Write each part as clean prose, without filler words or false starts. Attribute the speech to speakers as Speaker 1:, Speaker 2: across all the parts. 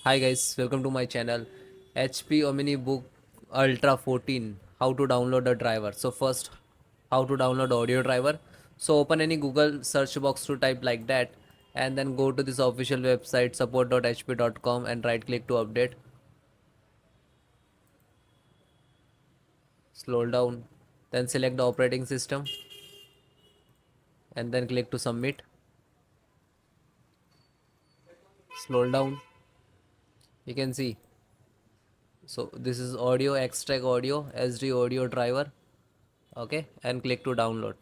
Speaker 1: Hi guys, welcome to my channel HP OmniBook Ultra 14. How to download the driver. So first, how to download audio driver. So open any Google search box to type like that, and then go to this official website support.hp.com and right click to update. Scroll down, then select the operating system and then click to submit. Scroll down, you can see. So this is audio extract audio SD audio driver. Okay, and click to download.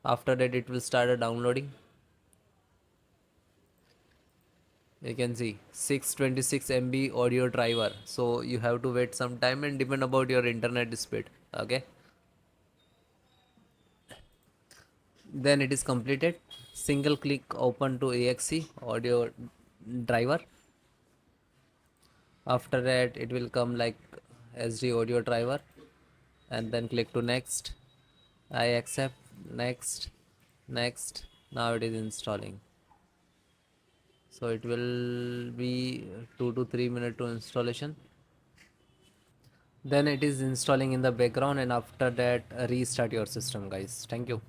Speaker 1: After that it will start downloading. You can see 626 MB audio driver, so you have to wait some time and depend about your internet speed. Okay, then it is completed. Single click open to exe audio driver. After that it will come like SD audio driver, and then click to next. I accept. Next. Next. Now it is installing, so it will be 2 to 3 minute to installation. Then it is installing in the background, and after that restart your system guys. Thank you.